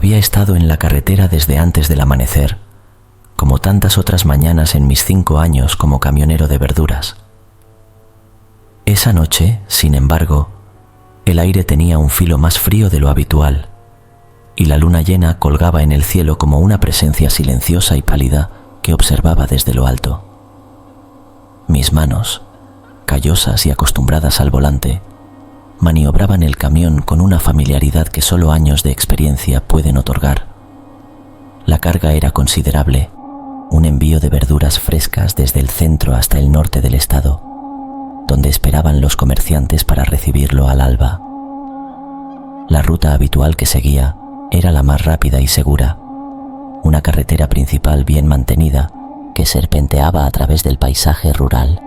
Había estado en la carretera desde antes del amanecer, como tantas otras mañanas en mis 5 años como camionero de verduras. Esa noche, sin embargo, el aire tenía un filo más frío de lo habitual, y la luna llena colgaba en el cielo como una presencia silenciosa y pálida que observaba desde lo alto. Mis manos, callosas y acostumbradas al volante, maniobraban el camión con una familiaridad que solo años de experiencia pueden otorgar. La carga era considerable, un envío de verduras frescas desde el centro hasta el norte del estado, donde esperaban los comerciantes para recibirlo al alba. La ruta habitual que seguía era la más rápida y segura, una carretera principal bien mantenida que serpenteaba a través del paisaje rural.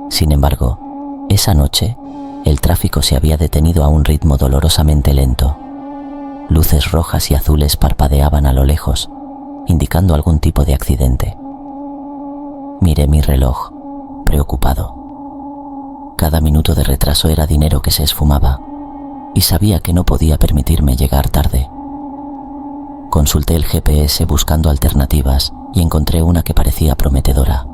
Sin embargo, esa noche el tráfico se había detenido a un ritmo dolorosamente lento. Luces rojas y azules parpadeaban a lo lejos, indicando algún tipo de accidente. Miré mi reloj, preocupado. Cada minuto de retraso era dinero que se esfumaba, y sabía que no podía permitirme llegar tarde. Consulté el GPS buscando alternativas y encontré una que parecía prometedora.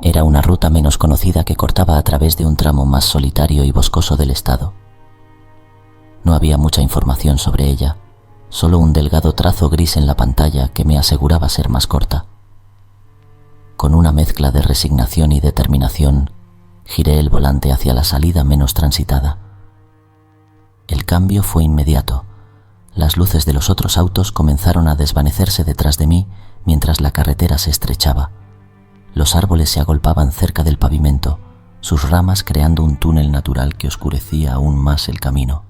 Era una ruta menos conocida que cortaba a través de un tramo más solitario y boscoso del estado. No había mucha información sobre ella, solo un delgado trazo gris en la pantalla que me aseguraba ser más corta. Con una mezcla de resignación y determinación, giré el volante hacia la salida menos transitada. El cambio fue inmediato. Las luces de los otros autos comenzaron a desvanecerse detrás de mí mientras la carretera se estrechaba. Los árboles se agolpaban cerca del pavimento, sus ramas creando un túnel natural que oscurecía aún más el camino.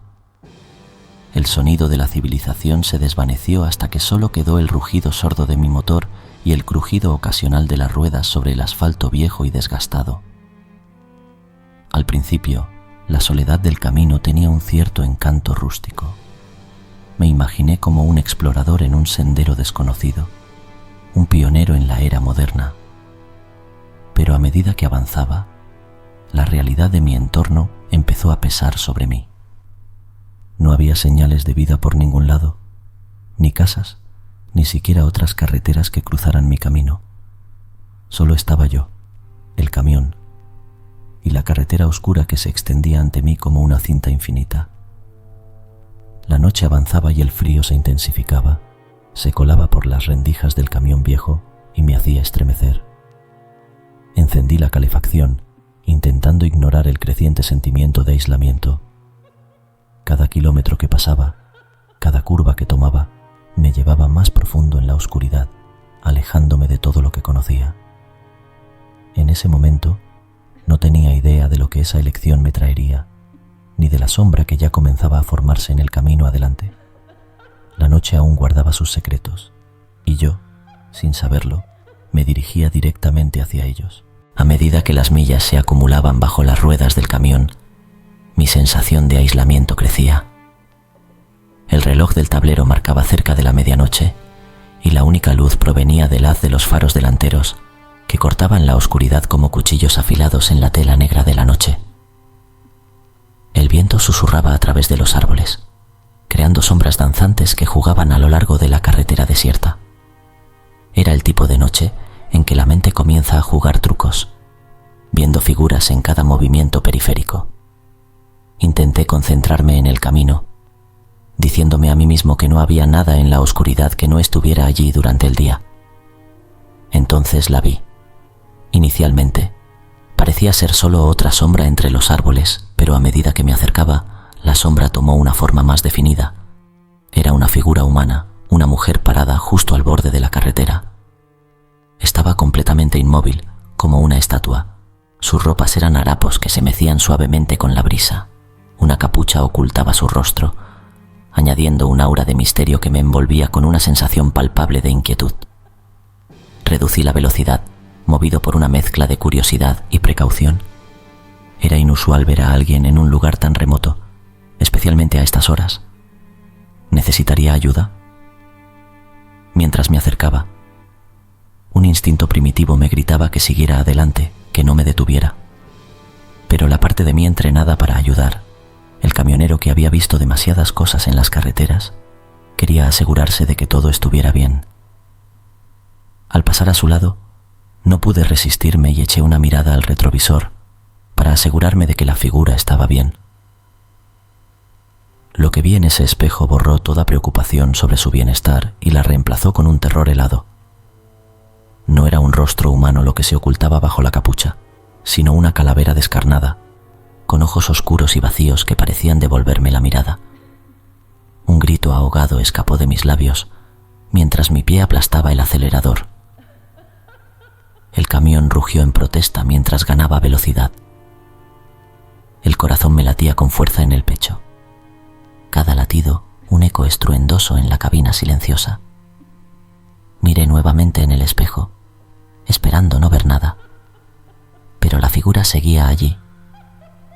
El sonido de la civilización se desvaneció hasta que solo quedó el rugido sordo de mi motor y el crujido ocasional de las ruedas sobre el asfalto viejo y desgastado. Al principio, la soledad del camino tenía un cierto encanto rústico. Me imaginé como un explorador en un sendero desconocido, un pionero en la era moderna. Pero a medida que avanzaba, la realidad de mi entorno empezó a pesar sobre mí. No había señales de vida por ningún lado, ni casas, ni siquiera otras carreteras que cruzaran mi camino. Solo estaba yo, el camión, y la carretera oscura que se extendía ante mí como una cinta infinita. La noche avanzaba y el frío se intensificaba, se colaba por las rendijas del camión viejo y me hacía estremecer. Encendí la calefacción, intentando ignorar el creciente sentimiento de aislamiento. Cada kilómetro que pasaba, cada curva que tomaba, me llevaba más profundo en la oscuridad, alejándome de todo lo que conocía. En ese momento, no tenía idea de lo que esa elección me traería, ni de la sombra que ya comenzaba a formarse en el camino adelante. La noche aún guardaba sus secretos, y yo, sin saberlo, me dirigía directamente hacia ellos. A medida que las millas se acumulaban bajo las ruedas del camión, mi sensación de aislamiento crecía. El reloj del tablero marcaba cerca de la medianoche, y la única luz provenía del haz de los faros delanteros, que cortaban la oscuridad como cuchillos afilados en la tela negra de la noche. El viento susurraba a través de los árboles, creando sombras danzantes que jugaban a lo largo de la carretera desierta. Era el tipo de noche en que la mente comienza a jugar trucos, viendo figuras en cada movimiento periférico. Intenté concentrarme en el camino, diciéndome a mí mismo que no había nada en la oscuridad que no estuviera allí durante el día. Entonces la vi. Inicialmente, parecía ser solo otra sombra entre los árboles, pero a medida que me acercaba, la sombra tomó una forma más definida. Era una figura humana, una mujer parada justo al borde de la carretera. Estaba completamente inmóvil, como una estatua. Sus ropas eran harapos que se mecían suavemente con la brisa. Una capucha ocultaba su rostro, añadiendo un aura de misterio que me envolvía con una sensación palpable de inquietud. Reducí la velocidad, movido por una mezcla de curiosidad y precaución. Era inusual ver a alguien en un lugar tan remoto, especialmente a estas horas. ¿Necesitaría ayuda? Mientras me acercaba, un instinto primitivo me gritaba que siguiera adelante, que no me detuviera. Pero la parte de mí entrenada para ayudar, el camionero que había visto demasiadas cosas en las carreteras, Quería asegurarse de que todo estuviera bien. Al pasar a su lado, no pude resistirme y eché una mirada al retrovisor para asegurarme de que la figura estaba bien. Lo que vi en ese espejo borró toda preocupación sobre su bienestar y la reemplazó con un terror helado. No era un rostro humano lo que se ocultaba bajo la capucha, sino una calavera descarnada, con ojos oscuros y vacíos que parecían devolverme la mirada. Un grito ahogado escapó de mis labios mientras mi pie aplastaba el acelerador. El camión rugió en protesta mientras ganaba velocidad. El corazón me latía con fuerza en el pecho. Cada latido, un eco estruendoso en la cabina silenciosa. Miré nuevamente en el espejo, esperando no ver nada. Pero la figura seguía allí,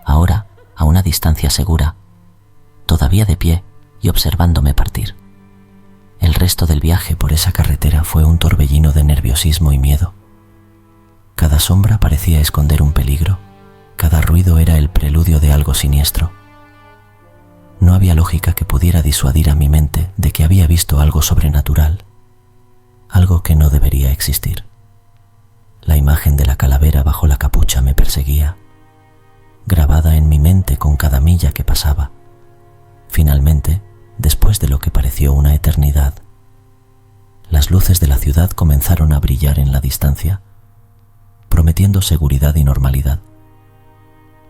ahora a una distancia segura, todavía de pie y observándome partir. El resto del viaje por esa carretera fue un torbellino de nerviosismo y miedo. Cada sombra parecía esconder un peligro, cada ruido era el preludio de algo siniestro. No había lógica que pudiera disuadir a mi mente de que había visto algo sobrenatural, algo que no debería existir. La imagen de la calavera bajo la capucha me perseguía, grabada en mi mente con cada milla que pasaba. Finalmente, después de lo que pareció una eternidad, las luces de la ciudad comenzaron a brillar en la distancia, prometiendo seguridad y normalidad.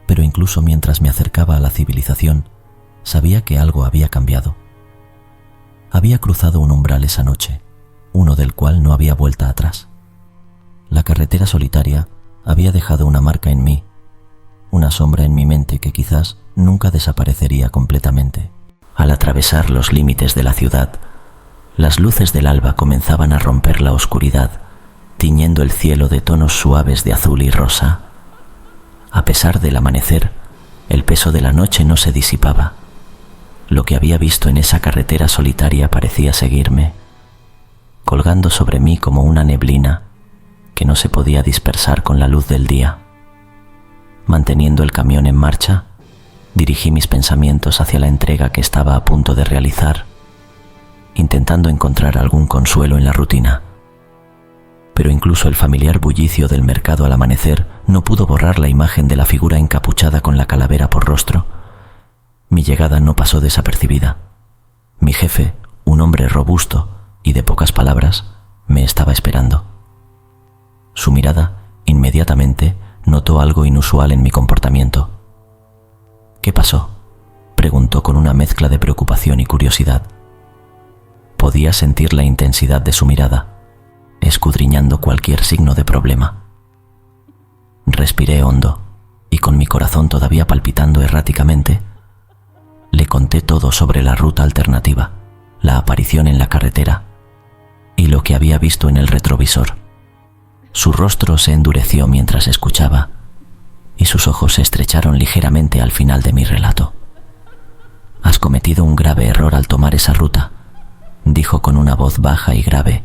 Pero incluso mientras me acercaba a la civilización, sabía que algo había cambiado. Había cruzado un umbral esa noche, uno del cual no había vuelta atrás. La carretera solitaria había dejado una marca en mí, una sombra en mi mente que quizás nunca desaparecería completamente. Al atravesar los límites de la ciudad, las luces del alba comenzaban a romper la oscuridad, tiñendo el cielo de tonos suaves de azul y rosa. A pesar del amanecer, el peso de la noche no se disipaba. Lo que había visto en esa carretera solitaria parecía seguirme, colgando sobre mí como una neblina que no se podía dispersar con la luz del día. Manteniendo el camión en marcha, dirigí mis pensamientos hacia la entrega que estaba a punto de realizar, intentando encontrar algún consuelo en la rutina. Pero incluso el familiar bullicio del mercado al amanecer no pudo borrar la imagen de la figura encapuchada con la calavera por rostro. Mi llegada no pasó desapercibida. Mi jefe, un hombre robusto y de pocas palabras, me estaba esperando. Su mirada, inmediatamente, notó algo inusual en mi comportamiento. «¿Qué pasó?», preguntó con una mezcla de preocupación y curiosidad. Podía sentir la intensidad de su mirada, escudriñando cualquier signo de problema. Respiré hondo y con mi corazón todavía palpitando erráticamente, le conté todo sobre la ruta alternativa, la aparición en la carretera y lo que había visto en el retrovisor. Su rostro se endureció mientras escuchaba y sus ojos se estrecharon ligeramente al final de mi relato. «Has cometido un grave error al tomar esa ruta», dijo con una voz baja y grave.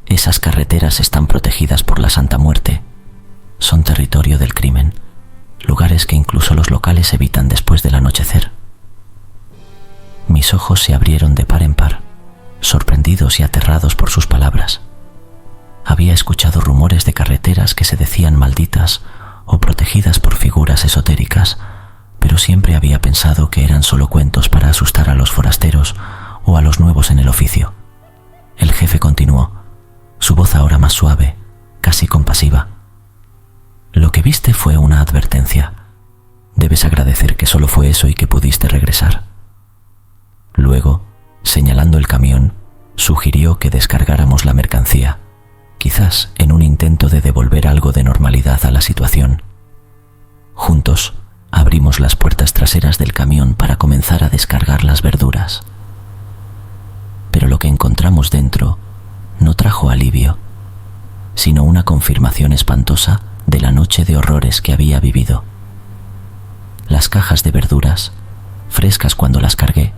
«Esas carreteras están protegidas por la Santa Muerte. Son territorio del crimen, lugares que incluso los locales evitan después del anochecer». Mis ojos se abrieron de par en par, sorprendidos y aterrados por sus palabras. Había escuchado rumores de carreteras que se decían malditas o protegidas por figuras esotéricas, pero siempre había pensado que eran solo cuentos para asustar a los forasteros o a los nuevos en el oficio. El jefe continuó, su voz ahora más suave, casi compasiva. «Lo que viste fue una advertencia. Debes agradecer que solo fue eso y que pudiste regresar». Luego, señalando el camión, sugirió que descargáramos la mercancía, quizás en un intento de devolver algo de normalidad a la situación. Juntos, abrimos las puertas traseras del camión para comenzar a descargar las verduras. Pero lo que encontramos dentro no trajo alivio, sino una confirmación espantosa de la noche de horrores que había vivido. Las cajas de verduras, frescas cuando las cargué,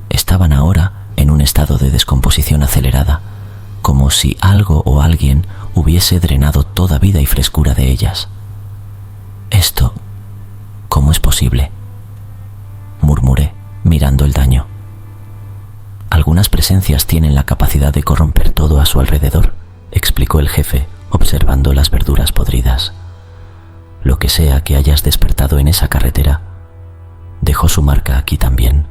estaban ahora en un estado de descomposición acelerada, como si algo o alguien hubiese drenado toda vida y frescura de ellas. «Esto, ¿cómo es posible?», murmuré, mirando el daño. Algunas presencias tienen la capacidad de corromper todo a su alrededor, explicó el jefe, observando las verduras podridas. Lo que sea que hayas despertado en esa carretera, dejó su marca aquí también.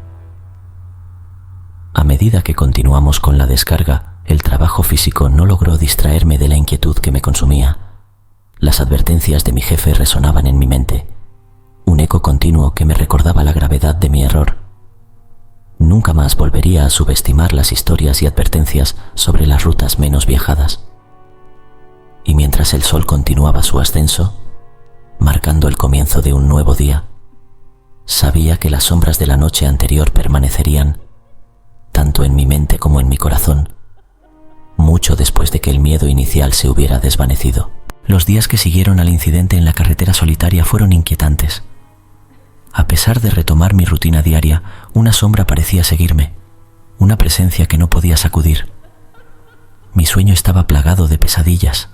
A medida que continuamos con la descarga, el trabajo físico no logró distraerme de la inquietud que me consumía. Las advertencias de mi jefe resonaban en mi mente, un eco continuo que me recordaba la gravedad de mi error. Nunca más volvería a subestimar las historias y advertencias sobre las rutas menos viajadas. Y mientras el sol continuaba su ascenso, marcando el comienzo de un nuevo día, sabía que las sombras de la noche anterior permanecerían, tanto en mi mente como en mi corazón, mucho después de que el miedo inicial se hubiera desvanecido. Los días que siguieron al incidente en la carretera solitaria fueron inquietantes. A pesar de retomar mi rutina diaria, una sombra parecía seguirme, una presencia que no podía sacudir. Mi sueño estaba plagado de pesadillas.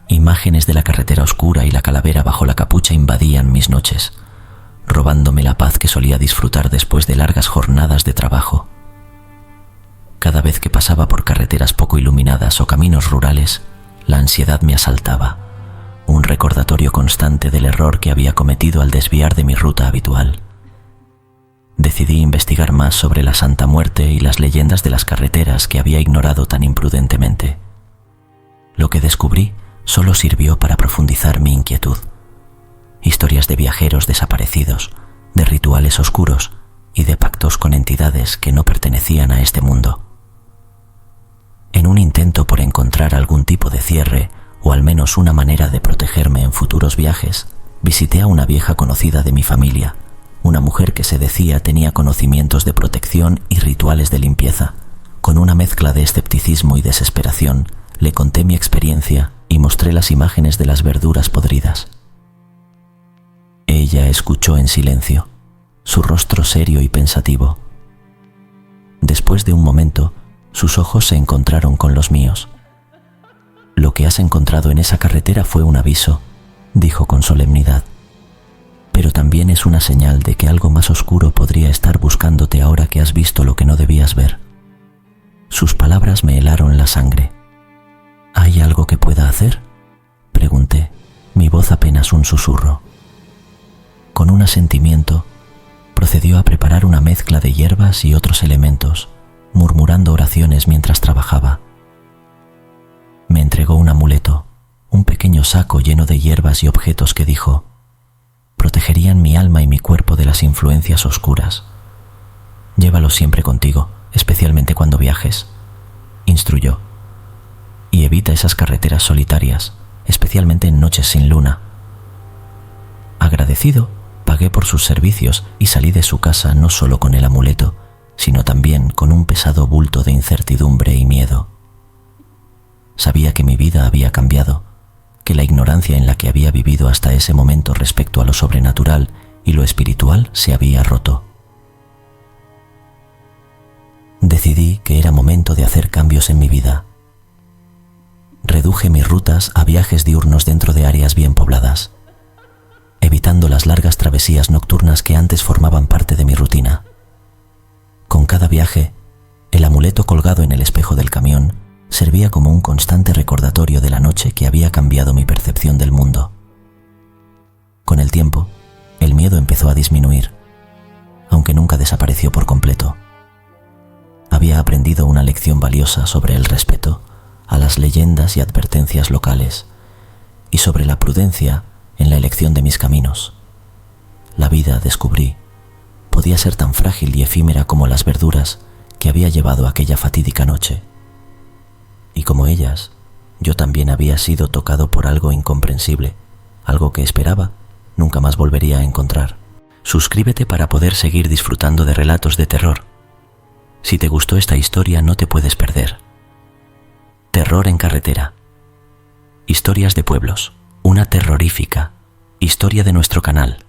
Imágenes de la carretera oscura y la calavera bajo la capucha invadían mis noches, robándome la paz que solía disfrutar después de largas jornadas de trabajo. Cada vez que pasaba por carreteras poco iluminadas o caminos rurales, la ansiedad me asaltaba, un recordatorio constante del error que había cometido al desviar de mi ruta habitual. Decidí investigar más sobre la Santa Muerte y las leyendas de las carreteras que había ignorado tan imprudentemente. Lo que descubrí solo sirvió para profundizar mi inquietud. Historias de viajeros desaparecidos, de rituales oscuros y de pactos con entidades que no pertenecían a este mundo. En un intento por encontrar algún tipo de cierre o al menos una manera de protegerme en futuros viajes, visité a una vieja conocida de mi familia, una mujer que se decía tenía conocimientos de protección y rituales de limpieza. Con una mezcla de escepticismo y desesperación, le conté mi experiencia y mostré las imágenes de las verduras podridas. Ella escuchó en silencio, su rostro serio y pensativo. Después de un momento, sus ojos se encontraron con los míos. «Lo que has encontrado en esa carretera fue un aviso», dijo con solemnidad. «Pero también es una señal de que algo más oscuro podría estar buscándote ahora que has visto lo que no debías ver». Sus palabras me helaron la sangre. «¿Hay algo que pueda hacer?», pregunté, mi voz apenas un susurro. Con un asentimiento, procedió a preparar una mezcla de hierbas y otros elementos, murmurando oraciones mientras trabajaba. Me entregó un amuleto, un pequeño saco lleno de hierbas y objetos que dijo, protegerían mi alma y mi cuerpo de las influencias oscuras. Llévalos siempre contigo, especialmente cuando viajes, instruyó. Y evita esas carreteras solitarias, especialmente en noches sin luna. Agradecido, pagué por sus servicios y salí de su casa no solo con el amuleto, sino también con un pesado bulto de incertidumbre y miedo. Sabía que mi vida había cambiado, que la ignorancia en la que había vivido hasta ese momento respecto a lo sobrenatural y lo espiritual se había roto. Decidí que era momento de hacer cambios en mi vida. Reduje mis rutas a viajes diurnos dentro de áreas bien pobladas, evitando las largas travesías nocturnas que antes formaban parte de mi rutina. Con cada viaje, el amuleto colgado en el espejo del camión servía como un constante recordatorio de la noche que había cambiado mi percepción del mundo. Con el tiempo, el miedo empezó a disminuir, aunque nunca desapareció por completo. Había aprendido una lección valiosa sobre el respeto a las leyendas y advertencias locales y sobre la prudencia en la elección de mis caminos. La vida, descubrí, podía ser tan frágil y efímera como las verduras que había llevado aquella fatídica noche. Y como ellas, yo también había sido tocado por algo incomprensible, algo que esperaba nunca más volvería a encontrar. Suscríbete para poder seguir disfrutando de relatos de terror. Si te gustó esta historia, no te puedes perder. Terror en carretera. Historias de pueblos. Una terrorífica historia de nuestro canal.